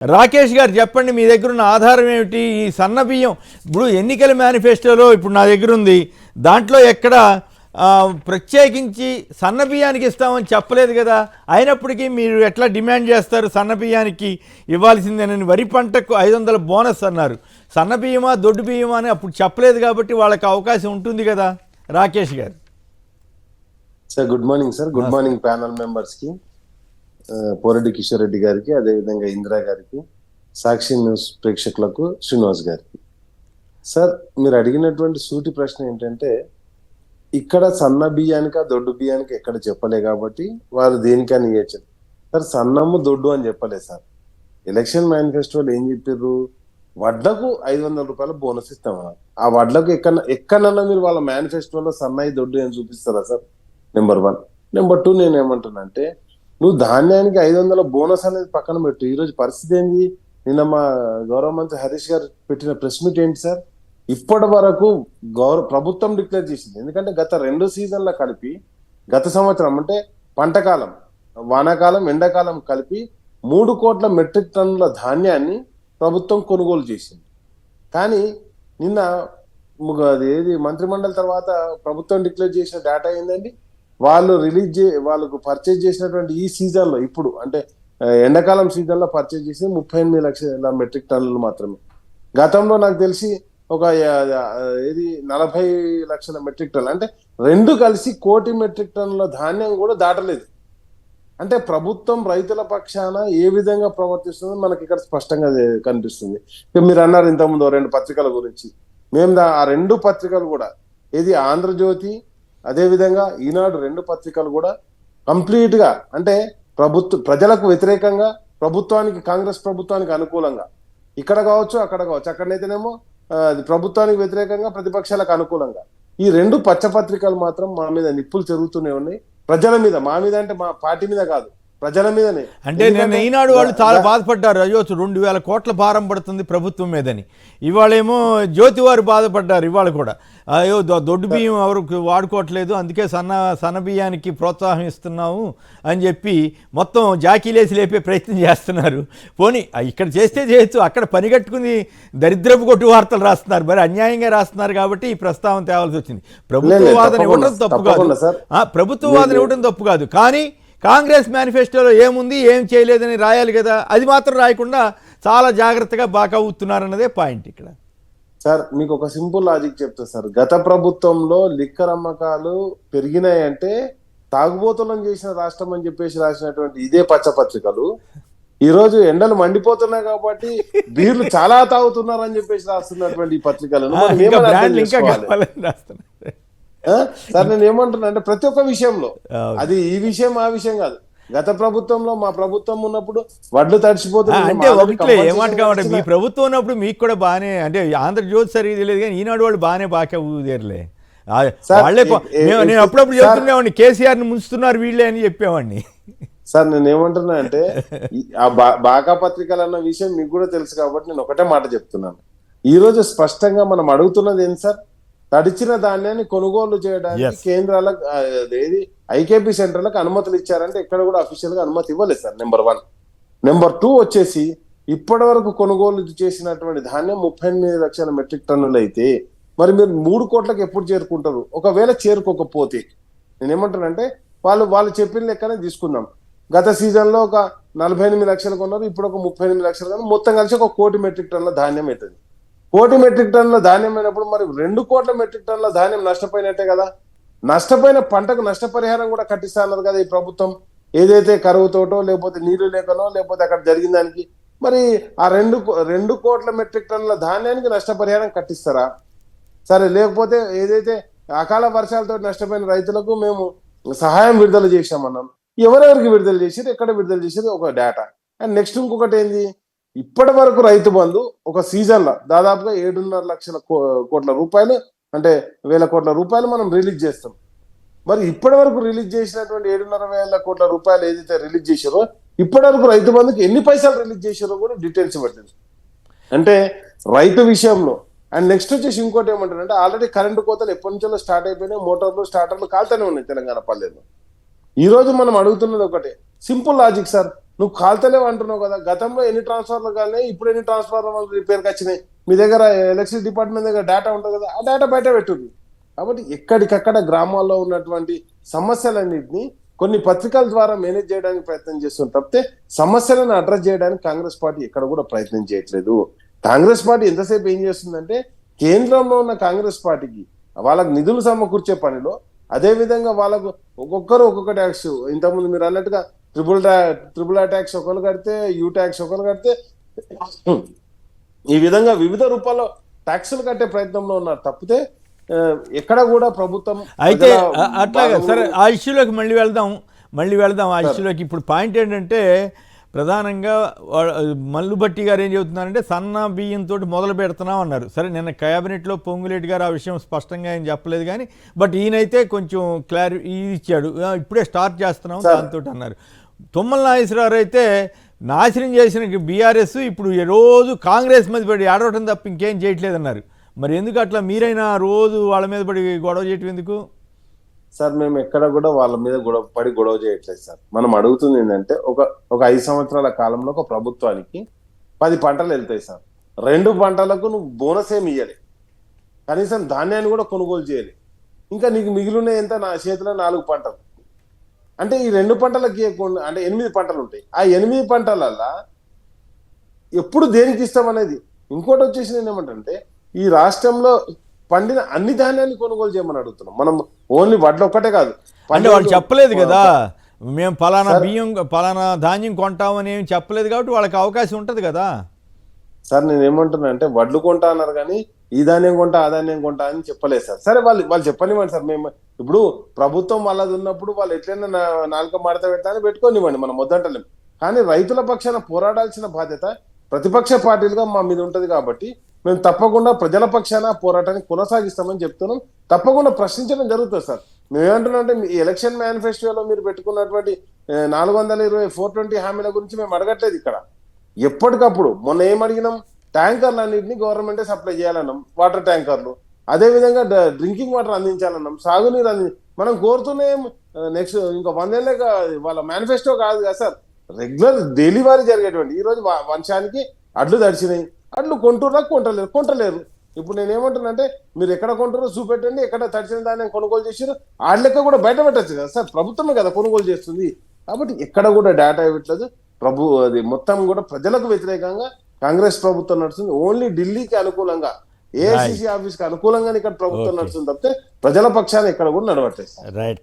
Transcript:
రాకేష్ గారు చెప్పండి, మీ దగ్గర ఉన్న ఆధారం ఏమిటి? ఈ సన్న బియ్యం ఇప్పుడు ఎన్నికల మేనిఫెస్టోలో ఇప్పుడు నా దగ్గర ఉంది, దాంట్లో ఎక్కడ ప్రత్యేకించి సన్న బియ్యానికి ఇస్తామని చెప్పలేదు కదా. అయినప్పటికీ మీరు ఎట్లా డిమాండ్ చేస్తారు సన్న బియ్యానికి ఇవ్వాల్సిందేనని? వరి పంటకు 500 బోనస్ అన్నారు, సన్న బియ్యమా దొడ్డు బియ్యమా అని అప్పుడు చెప్పలేదు కాబట్టి వాళ్ళకి అవకాశం ఉంటుంది కదా. రాకేష్ గారు sir, good morning sir. Good morning panel మెంబర్స్కి, పోరెడ్డి కిషోర్ రెడ్డి గారికి, అదేవిధంగా ఇందిరా గారికి, సాక్షి న్యూస్ ప్రేక్షకులకు, శ్రీనివాస్ గారికి. సార్, మీరు అడిగినటువంటి సూటి ప్రశ్న ఏంటంటే, ఇక్కడ సన్న బియ్యానిక దొడ్డు బియ్యానికి ఎక్కడ చెప్పలే కాబట్టి వారు దేనికని ఇవ్వచ్చు. సార్, సన్నము దొడ్డు అని చెప్పలేదు సార్. ఎలక్షన్ మేనిఫెస్టోలో ఏం చెప్పారు? వడ్లకు 500 రూపాయల బోనస్ ఇస్తామన్నారు. ఆ వడ్లకు ఎక్కడన్నా మీరు వాళ్ళ మేనిఫెస్టోలో సన్నయి దొడ్డు అని చూపిస్తారా సార్? నెంబర్ 1. నెంబర్ 2, నేను ఏమంటున్నా నువ్వు ధాన్యానికి 500 బోనస్ అనేది పక్కన పెట్టు. ఈరోజు పరిస్థితి ఏంది? నిన్న మా గౌరవ మంత్రి హరీష్ గారు పెట్టిన ప్రెస్ మీట్ ఏంటి సార్? ఇప్పటి వరకు ప్రభుత్వం డిక్లేర్ చేసింది. ఎందుకంటే గత 2 సీజన్ల కలిపి, గత సంవత్సరం అంటే పంటకాలం, వానాకాలం, ఎండాకాలం కలిపి 3 కోట్ల మెట్రిక్ టన్నుల ధాన్యాన్ని ప్రభుత్వం కొనుగోలు చేసింది. కానీ నిన్న ఏది మంత్రిమండలి తర్వాత ప్రభుత్వం డిక్లేర్ చేసిన డేటా ఏందండి? వాళ్ళు వాళ్ళకు పర్చేజ్ చేసినటువంటి ఈ సీజన్ లో, ఇప్పుడు అంటే ఎండాకాలం సీజన్ లో పర్చేజ్ చేసి 38 లక్షల మెట్రిక్ టన్నులు మాత్రమే. గతంలో నాకు తెలిసి ఒక 40 లక్షల మెట్రిక్ టన్నులు, అంటే 2 కలిసి 1 కోటి మెట్రిక్ టన్నుల ధాన్యం కూడా దాటలేదు. అంటే ప్రభుత్వం రైతుల పక్షాన ఏ విధంగా ప్రవర్తిస్తుందో మనకి ఇక్కడ స్పష్టంగా కనిపిస్తుంది. మీరు అన్నారు ఇంతకుముందు 2 పత్రికల గురించి. మేము ఆ 2 పత్రికలు కూడా, ఏది ఆంధ్రజ్యోతి, అదేవిధంగా ఈనాడు, 2 పత్రికలు కూడా కంప్లీట్ గా అంటే ప్రజలకు వ్యతిరేకంగా, ప్రభుత్వానికి, కాంగ్రెస్ ప్రభుత్వానికి అనుకూలంగా, ఇక్కడ కావచ్చు అక్కడ కావచ్చు, అక్కడనైతేనేమో ప్రభుత్వానికి వ్యతిరేకంగా, ప్రతిపక్షాలకు అనుకూలంగా, ఈ 2 పచ్చపత్రికలు మాత్రం మా మీద నిప్పులు చెరుగుతూనే ఉన్నాయి. ప్రజల మీద, మా మీద అంటే మా పార్టీ మీద కాదు, ప్రజల మీదనే. అంటే నేను ఈనాడు వాళ్ళు చాలా బాధపడ్డారు, అయ్యో 2000 కోట్ల భారం పడుతుంది ప్రభుత్వం మీదని. ఇవాళేమో జ్యోతి వారు బాధపడ్డారు, ఇవాళ కూడా అయ్యో దొడ్డు బియ్యం ఎవరు వాడుకోవట్లేదు, అందుకే సన్న బియ్యానికి ప్రోత్సాహం ఇస్తున్నాము అని చెప్పి మొత్తం జాకీలేసి లేపే ప్రయత్నం చేస్తున్నారు. పోనీ ఇక్కడ చేస్తే చేయొచ్చు, అక్కడ పనిగట్టుకుని దరిద్రపు కొట్టు వార్తలు రాస్తున్నారు, మరి అన్యాయంగా రాస్తున్నారు కాబట్టి ఈ ప్రస్తావన తేవాల్సి వచ్చింది. ప్రభుత్వ వాదన ఇవ్వడం తప్పు కాదు, ప్రభుత్వ వాదన ఇవ్వడం తప్పు కాదు, కానీ కాంగ్రెస్ మేనిఫెస్టోలో ఏముంది, ఏం చేయలేదని రాయాలి కదా. అది మాత్రం రాయకుండా చాలా జాగ్రత్తగా బాగా అవుతున్నారన్నదే పాయింట్ ఇక్కడ. సార్, మీకు ఒక సింపుల్ లాజిక్ చెప్తా సార్. గత ప్రభుత్వంలో లిక్కర్ అమ్మకాలు పెరిగినాయంటే తాగుబోతులను చేసిన రాష్ట్రం అని చెప్పేసి రాసినటువంటి ఇదే పచ్చపత్రికలు ఈ రోజు ఎండలు మండిపోతున్నాయి కాబట్టి బీర్లు చాలా తాగుతున్నారు అని చెప్పేసి రాస్తున్నటువంటి ఈ పత్రికలను సార్, నేను ఏమంటున్నా అంటే ప్రతి ఒక్క విషయంలో, అది ఈ విషయం ఆ విషయం కాదు. గత ప్రభుత్వంలో, మా ప్రభుత్వం ఉన్నప్పుడు వడ్లు తడిచిపోతున్నాయి అంటే ఒకట్లే ఏమాట కాబట్టి మీ ప్రభుత్వం ఉన్నప్పుడు మీకు కూడా బాగానే, అంటే ఆంధ్రజ్యోతి సరిగ్గా తెలియదు కానీ ఈనాడు వాళ్ళు బాగానే బాగా ఊదేరులే. వాళ్ళే నేను అప్పుడప్పుడు చెప్తుండేవాడిని, కేసీఆర్ని ముంచుతున్నారు వీళ్ళే అని చెప్పేవాడిని. సార్, నేను ఏమంటున్నా అంటే ఆ బాకా పత్రికలు అన్న విషయం మీకు కూడా తెలుసు కాబట్టి నేను ఒకటే మాట చెప్తున్నాను. ఈ రోజు స్పష్టంగా మనం అడుగుతున్నది ఏంటి సార్? తడిచిన ధాన్యాన్ని కొనుగోలు చేయడానికి కేంద్రాలకు, ఏది ఐకేపీ సెంటర్లకు అనుమతులు ఇచ్చారంటే ఎక్కడ కూడా అఫీషియల్ గా అనుమతి ఇవ్వలేదు సార్. నెంబర్ 1. నెంబర్ 2 వచ్చేసి, ఇప్పటి వరకు కొనుగోలు చేసినటువంటి ధాన్యం 38 లక్షల మెట్రిక్ టన్నులు అయితే మరి మీరు 3 కోట్లకు ఎప్పుడు చేరుకుంటారు? ఒకవేళ చేరుకోకపోతే నేనేమంటానంటే వాళ్ళు చెప్పిన లెక్కనే తీసుకుందాం. గత సీజన్ లో ఒక 48 లక్షలు కొన్నారు, ఇప్పుడు ఒక 38 లక్షలు కొన్నారు, మొత్తం కలిసి 1 కోటి మెట్రిక్ టన్నుల ధాన్యం అవుతుంది. 1 కోటి మెట్రిక్ టన్నుల ధాన్యం అయినప్పుడు మరి 2 కోట్ల మెట్రిక్ టన్నుల ధాన్యం నష్టపోయినట్టే కదా. నష్టపోయిన పంటకు నష్టపరిహారం కూడా కట్టిస్తా అన్నారు కదా ఈ ప్రభుత్వం. ఏదైతే కరువుతోటో, లేకపోతే నీళ్లు లేకనో, లేకపోతే అక్కడ జరిగిన దానికి మరి ఆ 2 కోట్ల మెట్రిక్ టన్నుల ధాన్యానికి నష్టపరిహారం కట్టిస్తారా? సరే, లేకపోతే ఏదైతే అకాల వర్షాలతో నష్టపోయిన రైతులకు మేము సహాయం విడుదల చేశామన్నాం, ఎవరెవరికి విడుదల చేసారు, ఎక్కడ విడుదల చేసారు, ఒక డేటా. అండ్ నెక్స్ట్ ఇంకొకటి ఏంది, ఇప్పటి వరకు రైతు బంధు ఒక సీజన్ లో దాదాపుగా 7.5 లక్షల కోట్ల రూపాయలు, అంటే 1000 కోట్ల రూపాయలు మనం రిలీజ్ చేస్తాం. మరి ఇప్పటి వరకు రిలీజ్ చేసినటువంటి 7.5 కోట్ల రూపాయలు ఏదైతే రిలీజ్ చేశారో, ఇప్పటి వరకు రైతు బంధుకి ఎన్ని పైసలు రిలీజ్ చేశారో కూడా డీటెయిల్స్ ఇవ్వట్లేదు. అంటే రైతు విషయంలో. అండ్ నెక్స్ట్ వచ్చేసి ఇంకోటి ఏమంటారంటే, ఆల్రెడీ కరెంటు కోతలు ఎప్పటి నుంచో స్టార్ట్ అయిపోయినాయి, మోటార్లు స్టార్టర్లు కాలుతూనే ఉన్నాయి తెలంగాణ పల్లెల్లో. ఈ రోజు మనం అడుగుతున్నది ఒకటే సింపుల్ లాజిక్ సార్. నువ్వు కాల్తలేవు అంటున్నావు కదా, గతంలో ఎన్ని ట్రాన్స్ఫార్మర్లు కానీ ఇప్పుడు ఎన్ని ట్రాన్స్ఫార్మర్లు రిపేర్కి వచ్చినాయి, మీ దగ్గర ఎలక్ట్రిసిటీ డిపార్ట్మెంట్ దగ్గర డేటా ఉంటుంది కదా, ఆ డేటా బయట పెట్టుర్రు. కాబట్టి ఎక్కడికక్కడ గ్రామాల్లో ఉన్నటువంటి సమస్యలన్నింటినీ కొన్ని పత్రికల ద్వారా మేనేజ్ చేయడానికి ప్రయత్నం చేస్తుంది తప్పితే సమస్యలను అడ్రస్ చేయడానికి కాంగ్రెస్ పార్టీ ఎక్కడ కూడా ప్రయత్నం చేయట్లేదు. కాంగ్రెస్ పార్టీ ఎంతసేపు ఏం చేస్తుందంటే కేంద్రంలో ఉన్న కాంగ్రెస్ పార్టీకి వాళ్ళకి నిధులు సమకూర్చే పనిలో, అదే విధంగా వాళ్ళకు ఒక్కొక్కరు ఒక్కొక్క ట్యాక్స్, ఇంతకుముందు మీరు అన్నట్టుగా ట్రిపుల్ ఆ ట్యాక్స్ ఒకరు కడితే, యూ ట్యాక్స్ ఒకరు కడితే, ఈ విధంగా వివిధ రూపాల్లో ట్యాక్సులు కట్టే ప్రయత్నంలో ఉన్నారు తప్పితే ఎక్కడ కూడా ప్రభుత్వం అయితే అట్లాగా సరే, ఆ ఇష్యూలోకి మళ్ళీ వెళ్దాం ఆ ఇష్యూలోకి. ఇప్పుడు పాయింట్ ఏంటంటే ప్రధానంగా మల్లుబట్టి గారు ఏం చెబుతున్నారంటే సన్న బియ్యంతో మొదలు పెడుతున్నాం అన్నారు. సరే, నిన్న క్యాబినెట్లో పొంగులేటి గారు ఆ విషయం స్పష్టంగా ఏం చెప్పలేదు కానీ, బట్ ఈయనైతే కొంచెం ఇది ఇచ్చాడు, ఇప్పుడే స్టార్ట్ చేస్తున్నాం దాంతో అన్నారు. తుమ్మల నాగేశ్వరరావు అయితే నాశనం చేసిన బీఆర్ఎస్ ఇప్పుడు రోజు కాంగ్రెస్ మీద పడి ఆడవటం తప్ప ఇంకేం చేయట్లేదన్నారు. మరి ఎందుకు అట్లా మీరైనా రోజు వాళ్ళ మీద పడి గొడవ చేయటం ఎందుకు? సార్, మేము ఎక్కడ కూడా వాళ్ళ మీద గొడవ చేయట్లేదు సార్. మనం అడుగుతుంది ఏంటంటే ఒక 5 సంవత్సరాల కాలంలో ఒక ప్రభుత్వానికి 10 పంటలు వెళ్తాయి సార్. 2 పంటలకు నువ్వు బోనస్ ఏమి ఇయ్యాలి, కనీసం ధాన్యాన్ని కూడా కొనుగోలు చేయాలి. ఇంకా నీకు మిగిలిన ఎంత, నా చేతిలో 4 పంటలు అంటే ఈ 2 పంటలకి అంటే 8 పంటలు ఉంటాయి. ఆ 8 పంటలల్లా ఎప్పుడు దేనికి ఇస్తాం అనేది. ఇంకోటి వచ్చేసి నేను ఏమంటే ఈ రాష్ట్రంలో పండిన అన్ని ధాన్యాన్ని కొనుగోలు చేయమని అడుగుతున్నాం. మనం ఓన్లీ వడ్లు ఒక్కటే కాదు. అంటే వాళ్ళు చెప్పలేదు కదా, మేము పలానా ధాన్యం కొంటామని ఏమి చెప్పలేదు కాబట్టి వాళ్ళకి అవకాశం ఉంటుంది కదా సార్. నేను ఏమంటున్నా అంటే వడ్లు కొంటా అన్నారు కానీ ఈ ధాన్యం కొంటా ఆ ధాన్యం కొంటా అని చెప్పలేదు సార్. సరే, వాళ్ళు చెప్పనివ్వండి సార్. మేము ఇప్పుడు ప్రభుత్వం వాళ్ళది ఉన్నప్పుడు వాళ్ళు ఎట్లయినా నాలుక మడత పెట్టాలని పెట్టుకోనివ్వండి, మనం వద్దంటలేం. కానీ రైతుల పక్షాన పోరాడాల్సిన బాధ్యత ప్రతిపక్ష పార్టీలుగా మా మీద ఉంటది కాబట్టి మేము తప్పకుండా ప్రజల పక్షాన పోరాటాన్ని కొనసాగిస్తామని చెప్తున్నాం. తప్పకుండా ప్రశ్నించడం జరుగుతుంది సార్. మేము ఏమంటున్నాం అంటే ఈ ఎలక్షన్ మేనిఫెస్టోలో మీరు పెట్టుకున్నటువంటి 420 420 హామీల గురించి మేము అడగట్లేదు ఇక్కడ. ఎప్పటికప్పుడు మొన్న ఏం అడిగినాం, ట్యాంకర్లు అన్నింటినీ గవర్నమెంటే సప్లై చేయాలన్నాం, వాటర్ ట్యాంకర్లు. అదే విధంగా డ్రింకింగ్ వాటర్ అందించాలన్నాం, సాగునీరు మనం కోరుతూనే నెక్స్ట్ ఇంకా 100 ఏళ్ళే వాళ్ళ మేనిఫెస్టో కాదు కదా సార్, రెగ్యులర్ డైలీ వారీ జరిగేటువంటి. ఈ రోజు వర్షానికి అడ్లు తడిచినాయి, అడ్లు కొంటలేరు. ఇప్పుడు నేను ఏమంటున్నా అంటే మీరు ఎక్కడ కొంటారో చూపెట్టండి, ఎక్కడ తడిచిన దాన్ని కొనుగోలు చేసారు ఆ లెక్క కూడా బయట పెట్టచ్చు కదా సార్. ప్రభుత్వమే కదా కొనుగోలు చేస్తుంది. కాబట్టి ఎక్కడ కూడా డేటా ఇవ్వట్లేదు. అది మొత్తం కూడా ప్రజలకు వ్యతిరేకంగా కాంగ్రెస్ ప్రభుత్వం నడుస్తుంది. ఓన్లీ ఢిల్లీకి అనుకూలంగా, ఏఐసిసి ఆఫీస్ కి అనుకూలంగా ఇక్కడ ప్రభుత్వం నడుస్తుంది తప్పితే ప్రజల పక్షాన్ని ఎక్కడ కూడా నడవట్లేదు. రైట్.